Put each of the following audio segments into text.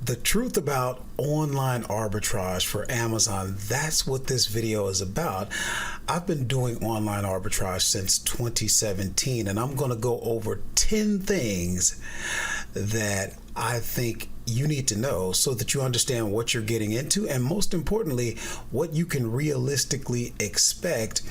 The truth about online arbitrage for Amazon, that's what this video is about. I've been doing online arbitrage since 2017, and I'm going to go over 10 things that I think you need to know so that you understand what you're getting into, and most importantly, what you can realistically expect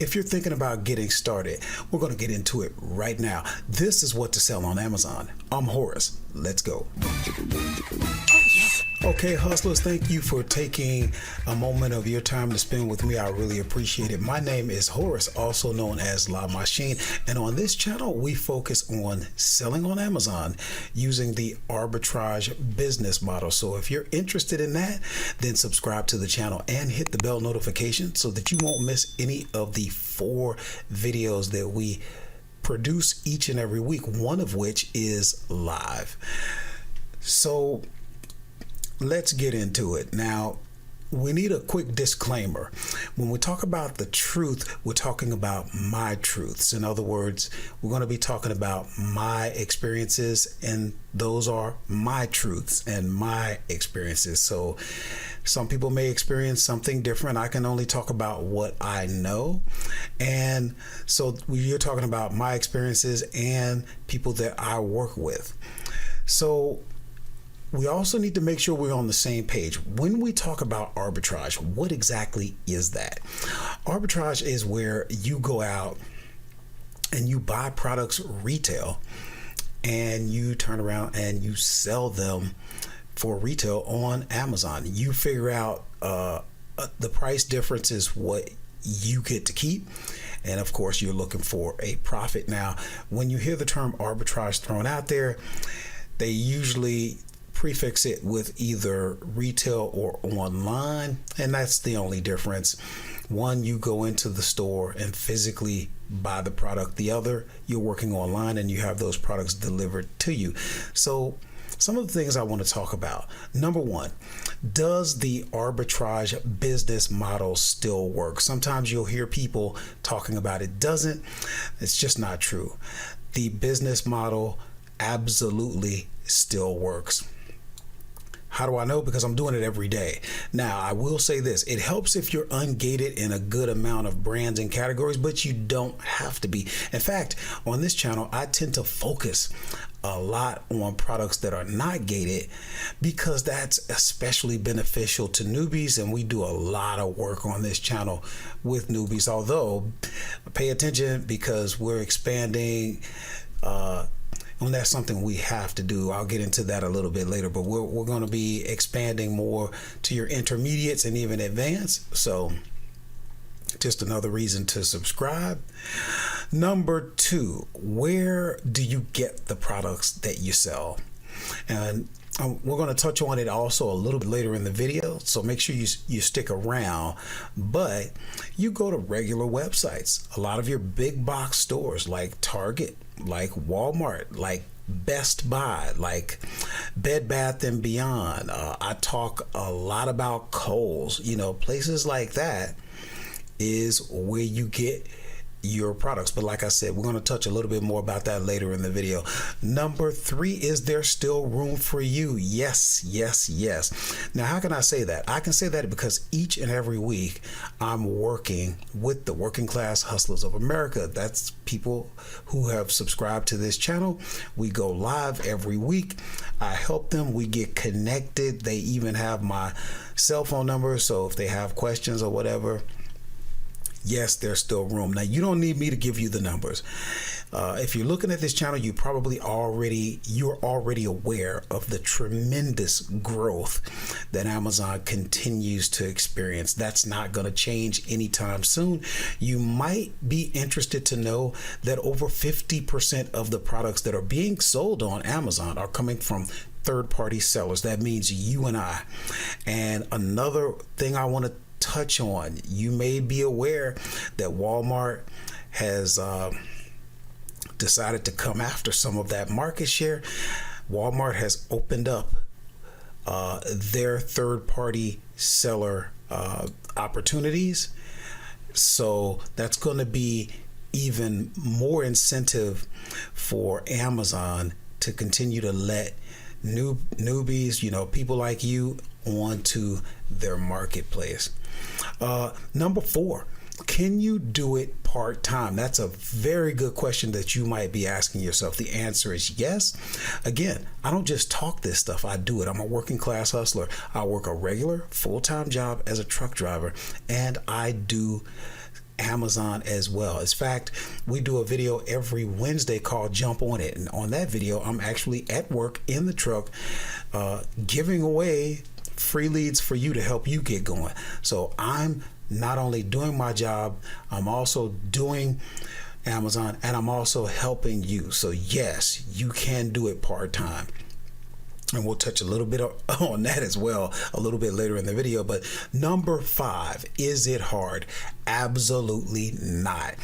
if you're thinking about getting started. We're going to get into it right now. This is what to sell on Amazon. I'm Horace. Let's go. Okay, hustlers, thank you for taking a moment of your time to spend with me. I really appreciate it. My name is Horace, also known as La Machine, and on this channel, we focus on selling on Amazon using the arbitrage business model. So if you're interested in that, then subscribe to the channel and hit the bell notification so that you won't miss any of the 4 videos that we produce each and every week, one of which is live. So let's get into it. Now, we need a quick disclaimer. When we talk about the truth, we're talking about my truths. In other words, we're going to be talking about my experiences, and those are my truths and my experiences. So some people may experience something different. I can only talk about what I know. And so you're talking about my experiences and people that I work with. So we also need to make sure we're on the same page. When we talk about arbitrage, what exactly is that? Arbitrage is where you go out and you buy products retail and you turn around and you sell them for retail on Amazon. You figure out the price difference is what you get to keep. And of course, you're looking for a profit. Now, when you hear the term arbitrage thrown out there, they usually prefix it with either retail or online, and that's the only difference. One, you go into the store and physically buy the product. The other, you're working online and you have those products delivered to you. So some of the things I want to talk about. Number one, does the arbitrage business model still work? Sometimes you'll hear people talking about it doesn't. It's just not true. The business model absolutely still works. How do I know? Because I'm doing it every day. Now, I will say this. It helps if you're ungated in a good amount of brands and categories, but you don't have to be. In fact, on this channel, I tend to focus a lot on products that are not gated because that's especially beneficial to newbies, and we do a lot of work on this channel with newbies. Although, pay attention because we're expanding and that's something we have to do. I'll get into that a little bit later, but we're going to be expanding more to your intermediates and even advanced. So just another reason to subscribe. Number 2, where do you get the products that you sell? And we're going to touch on it also a little bit later in the video, so make sure you stick around. But you go to regular websites, a lot of your big box stores like Target, like Walmart, like Best Buy, like Bed Bath and Beyond. I talk a lot about Kohl's. Places like that is where you get your products. But like I said, we're going to touch a little bit more about that later in the video. Number 3, is there still room for you? Yes, yes, yes. Now, how can I say that? I can say that because each and every week I'm working with the working class hustlers of America. That's people who have subscribed to this channel. We go live every week. I help them. We get connected. They even have my cell phone number. So if they have questions or whatever, yes, there's still room. Now, you don't need me to give you the numbers. If you're looking at this channel, you're already aware of the tremendous growth that Amazon continues to experience. That's not going to change anytime soon. You might be interested to know that over 50% of the products that are being sold on Amazon are coming from third-party sellers. That means you and I. And another thing I want to touch on, you may be aware that Walmart has decided to come after some of that market share. Walmart has opened up their third-party seller opportunities, so that's going to be even more incentive for Amazon to continue to let newbies, people like you onto their marketplace. Number 4, can you do it part-time? That's a very good question that you might be asking yourself. The answer is yes. Again, I don't just talk this stuff, I do it. I'm a working class hustler. I work a regular full-time job as a truck driver, and I do Amazon as well. In fact, we do a video every Wednesday called Jump On It. And on that video, I'm actually at work in the truck giving away free leads for you to help you get going. So I'm not only doing my job, I'm also doing Amazon, and I'm also helping you. So yes, you can do it part-time. And we'll touch a little bit on that as well a little bit later in the video. But number 5, is it hard? Absolutely not.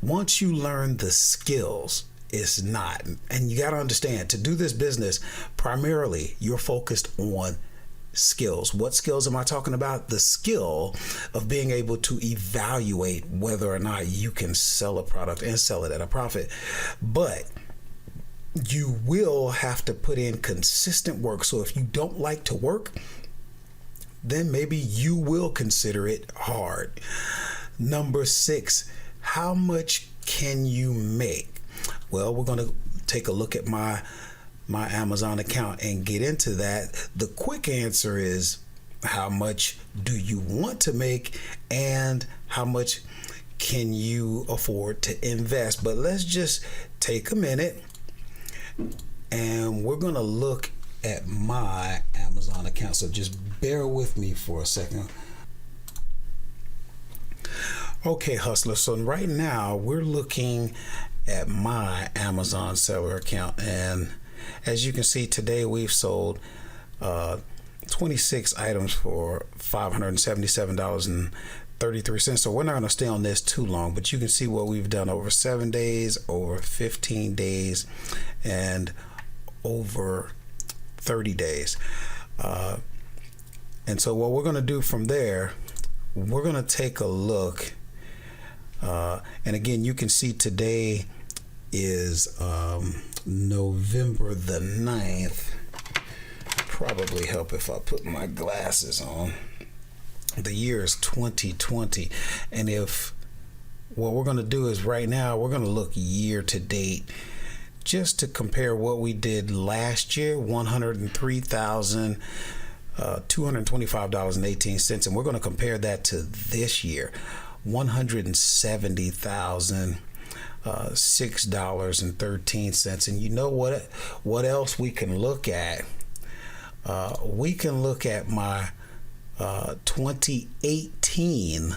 Once you learn the skills, it's not. And you got to understand, to do this business, primarily you're focused on skills. What skills am I talking about? The skill of being able to evaluate whether or not you can sell a product and sell it at a profit. But you will have to put in consistent work. So if you don't like to work, then maybe you will consider it hard. Number 6, how much can you make? Well, we're going to take a look at my Amazon account and get into that. The quick answer is, how much do you want to make and how much can you afford to invest? But let's just take a minute and we're going to look at my Amazon account. So just bear with me for a second. Okay, hustler. So right now we're looking at my Amazon seller account, and as you can see, today we've sold 26 items for $577.33. So we're not going to stay on this too long, but you can see what we've done over 7 days, over 15 days, and over 30 days. And so what we're going to do from there, we're going to take a look. And again, you can see today is November the 9th. Probably help if I put my glasses on. The year is 2020. And if what we're going to do is right now, we're going to look year to date just to compare what we did last year, $103,225.18. And we're going to compare that to this year, $170,006.13. And you know what else we can look at? We can look at my 2018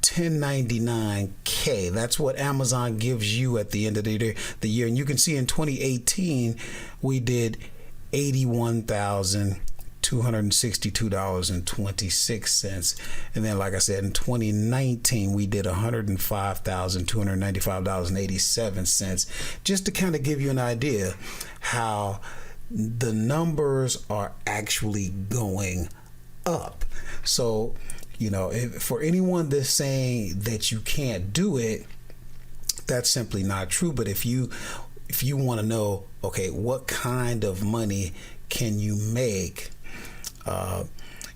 $1099K. That's what Amazon gives you at the end of the year. And you can see in 2018 we did $81,262.26. And then, like I said, in 2019 we did $105,295.87. Just to kind of give you an idea how the numbers are actually going up. So, you know, for anyone that's saying that you can't do it, that's simply not true. But if you want to know, okay, what kind of money can you make?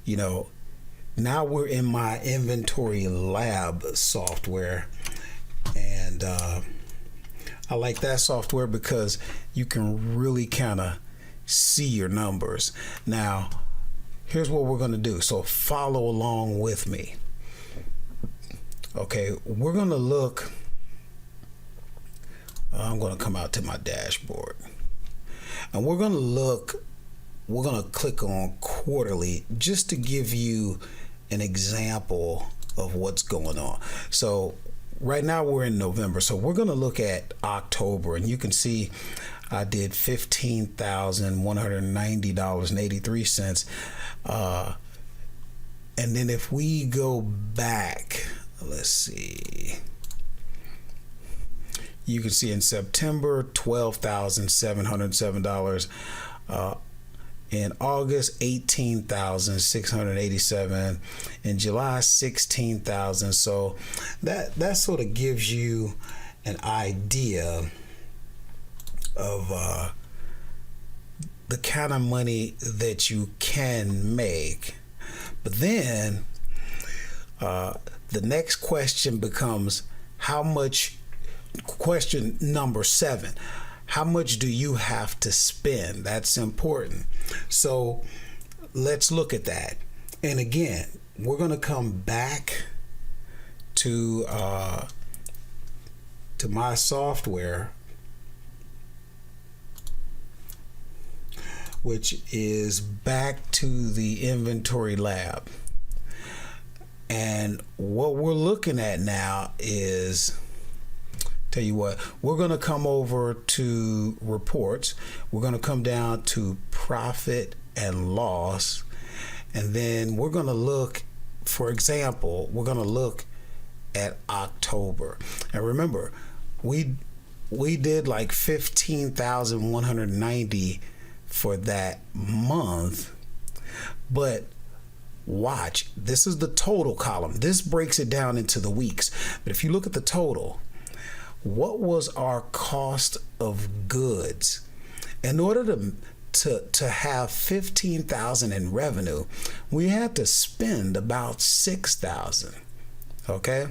You know, now we're in my inventory lab software, and I like that software because you can really kind of see your numbers. Now, here's what we're going to do. So follow along with me. Okay, we're going to look. I'm going to come out to my dashboard, and we're going to look. We're going to click on quarterly just to give you an example of what's going on. So right now we're in November, so we're going to look at October, and you can see I did $15,190.83. And then if we go back, let's see, you can see in September $12,707. In August, $18,687. In July, $16,000. So that sort of gives you an idea of the kind of money that you can make. But then the next question becomes how much, question number 7, how much do you have to spend? That's important. So let's look at that. And again, we're going to come back to my software, which is back to the inventory lab. And what we're looking at now is, tell you what, we're going to come over to reports. We're going to come down to profit and loss. And then we're going to look, for example, we're going to look at October. And remember, we did like 15,190 for that month. But watch, this is the total column. This breaks it down into the weeks. But if you look at the total, what was our cost of goods? In order to have 15,000 in revenue, we had to spend about 6,000. Okay?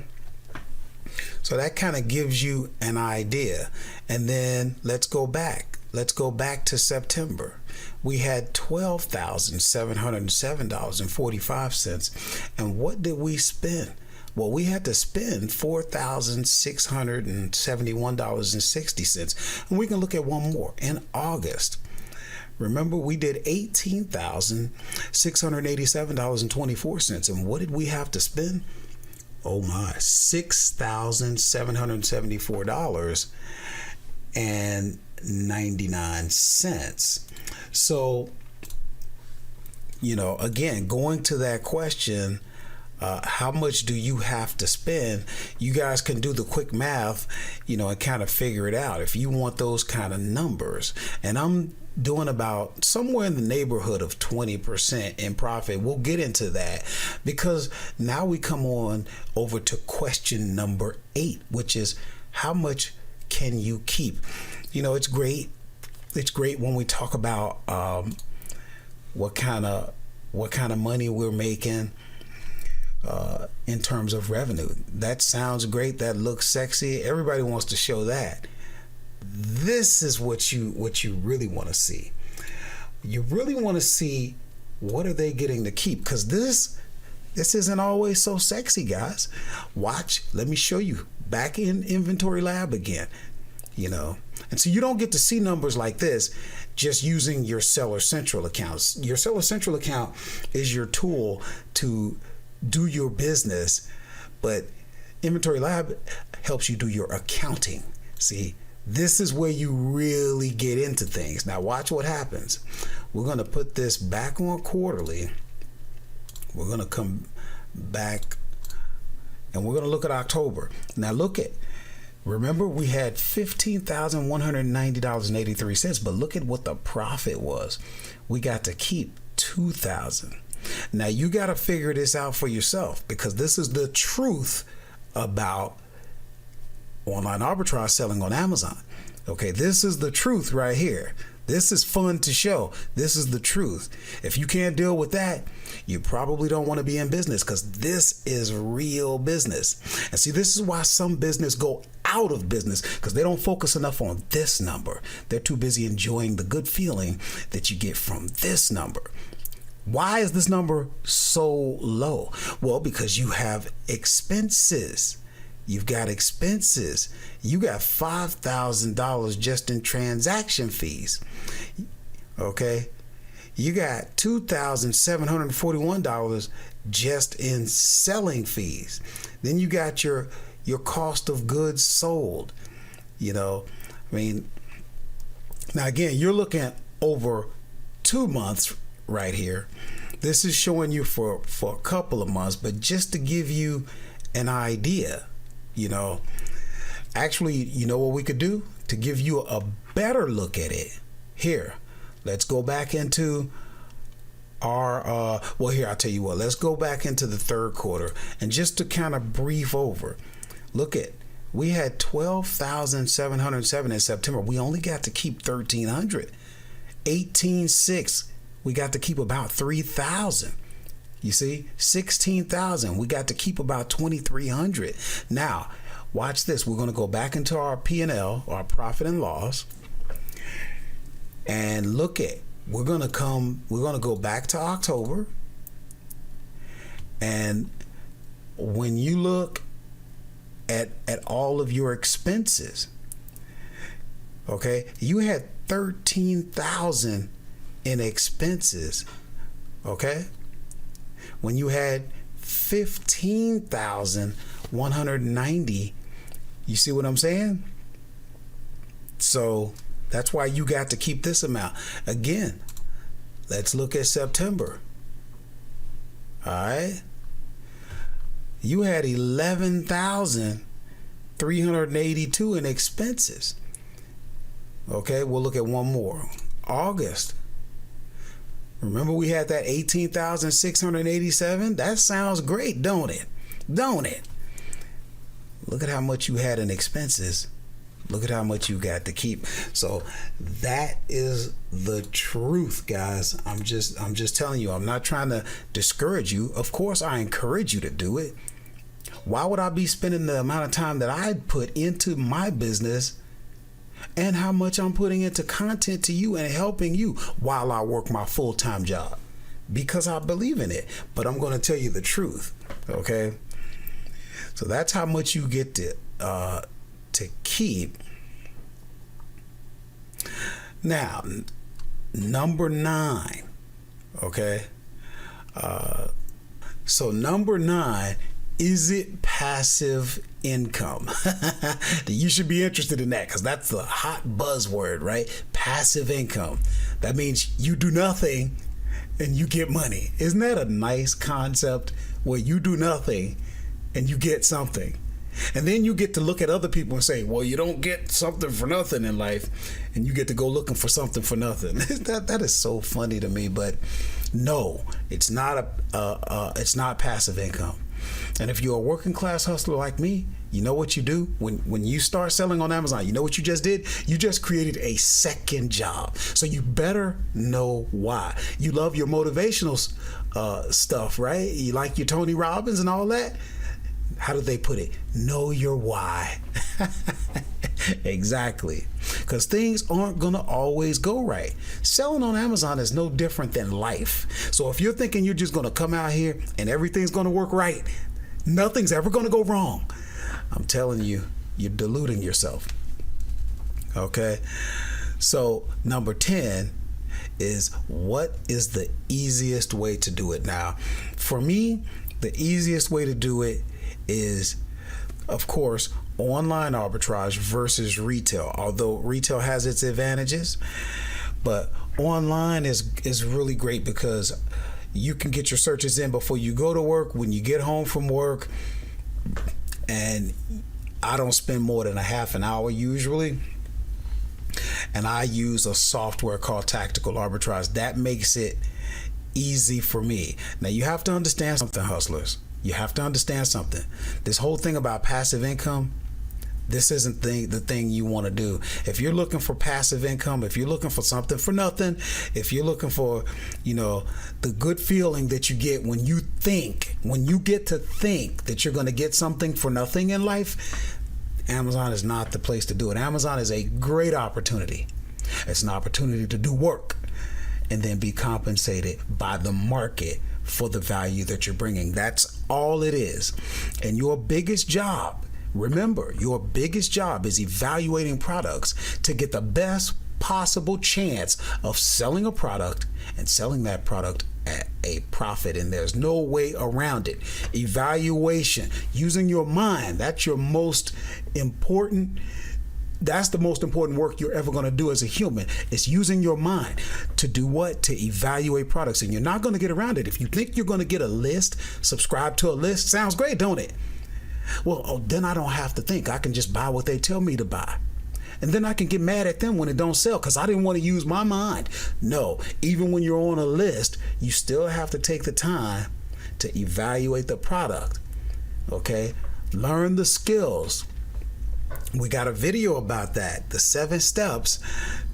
So that kind of gives you an idea. And then let's go back. Let's go back to September. We had $12,707.45. And what did we spend? Well, we had to spend $4,671.60. And we can look at one more. In August, remember, we did $18,687.24. And what did we have to spend? Oh my, $6,774.99. So, again, going to that question, how much do you have to spend? You guys can do the quick math, and kind of figure it out if you want those kind of numbers. And I'm doing about somewhere in the neighborhood of 20% in profit. We'll get into that because now we come on over to question number 8, which is how much can you keep? It's great. It's great when we talk about what kind of money we're making in terms of revenue. That sounds great. That looks sexy. Everybody wants to show that. This is what you really want to see. You really want to see what are they getting to keep, because this isn't always so sexy, guys. Watch, let me show you back in inventory lab again. And so you don't get to see numbers like this just using your Seller Central accounts. Your Seller Central account is your tool to do your business, but Inventory Lab helps you do your accounting. See, this is where you really get into things. Now watch what happens. We're going to put this back on quarterly. We're going to come back and we're going to look at October. Now remember we had $15,190.83, but look at what the profit was. We got to keep $2,000. Now you got to figure this out for yourself, because this is the truth about online arbitrage selling on Amazon. Okay, this is the truth right here. This is fun to show. This is the truth. If you can't deal with that, you probably don't want to be in business, because this is real business. And see, this is why some business go out of business, because they don't focus enough on this number. They're too busy enjoying the good feeling that you get from this number. Why is this number so low? Well, because you have expenses. You've got expenses. You got $5,000 just in transaction fees. Okay. You got $2,741 just in selling fees. Then you got your cost of goods sold. Now again, you're looking at over 2 months right here. This is showing you for a couple of months, but just to give you an idea. Actually, what we could do to give you a better look at it? Here, let's go back into our, I'll tell you what, let's go back into the third quarter, and just to kind of brief over, look at, We had 12,707 in September. We only got to keep 1,300. 18,600. We got to keep about 3,000. You see, 16,000. We got to keep about 2,300. Now, watch this. We're going to go back into our P&L, our profit and loss, and look at. We're going to go back to October, and when you look at all of your expenses, okay, you had 13,000 in expenses, okay, when you had 15,190. You see what I'm saying? So that's why you got to keep this amount. Again, let's look at September. All right, you had 11,382 in expenses. Okay, we'll look at one more. August. Remember we had that 18,687? That sounds great, don't it? Don't it? Look at how much you had in expenses. Look at how much you got to keep. So that is the truth, guys. I'm just telling you. I'm not trying to discourage you. Of course, I encourage you to do it. Why would I be spending the amount of time that I put into my business and how much I'm putting into content to you and helping you while I work my full-time job? Because I believe in it. But I'm going to tell you the truth, okay? So that's how much you get to keep. Now, number 9, okay? So number 9, is it passive income? You should be interested in that because that's the hot buzzword, right? Passive income. That means you do nothing and you get money. Isn't that a nice concept where you do nothing and you get something? And then you get to look at other people and say, well, you don't get something for nothing in life, and you get to go looking for something for nothing. That is so funny to me. But no, it's not it's not passive income. And if you're a working class hustler like me, you know what you do when you start selling on Amazon. You know what you just did? You just created a second job. So you better know why. You love your motivational stuff, right? You like your Tony Robbins and all that. How do they put it? Know your why. Exactly. Because things aren't going to always go right. Selling on Amazon is no different than life. So if you're thinking you're just going to come out here and everything's going to work right, nothing's ever going to go wrong, I'm telling you, you're deluding yourself. Okay? So number 10 is, what is the easiest way to do it? Now, for me, the easiest way to do it is, of course, online arbitrage versus retail. Although retail has its advantages, but online is really great because you can get your searches in before you go to work, when you get home from work, and I don't spend more than a half an hour usually. And I use a software called Tactical Arbitrage. That makes it easy for me. Now you have to understand something, hustlers. You have to understand something. This whole thing about passive income, this isn't the thing you want to do. If you're looking for passive income, if you're looking for something for nothing, if you're looking for, the good feeling that you get when you get to think that you're going to get something for nothing in life, Amazon is not the place to do it. Amazon is a great opportunity. It's an opportunity to do work and then be compensated by the market for the value that you're bringing. That's all it is. And your biggest job, remember, your biggest job is evaluating products to get the best possible chance of selling a product and selling that product at a profit. And there's no way around it. Evaluation, using your mind, that's your most important. That's the most important work you're ever going to do as a human. It's using your mind to do what? To evaluate products. And you're not going to get around it. If you think you're going to get a list, subscribe to a list, sounds great, don't it? Well, then I don't have to think. I can just buy what they tell me to buy. And then I can get mad at them when it don't sell because I didn't want to use my mind. No, even when you're on a list, you still have to take the time to evaluate the product. Okay? Learn the skills. We got a video about that, the 7 steps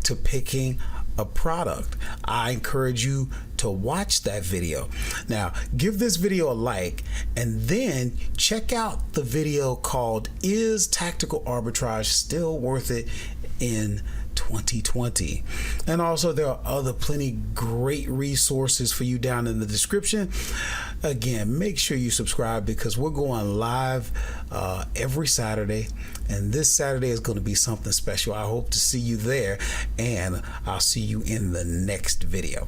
to picking a product. I encourage you to watch that video. Now, give this video a like and then check out the video called Is Tactical Arbitrage Still Worth It in 2020? And also, there are other plenty great resources for you down in the description. Again, make sure you subscribe because we're going live every Saturday, and this Saturday is going to be something special. I hope to see you there, and I'll see you in the next video.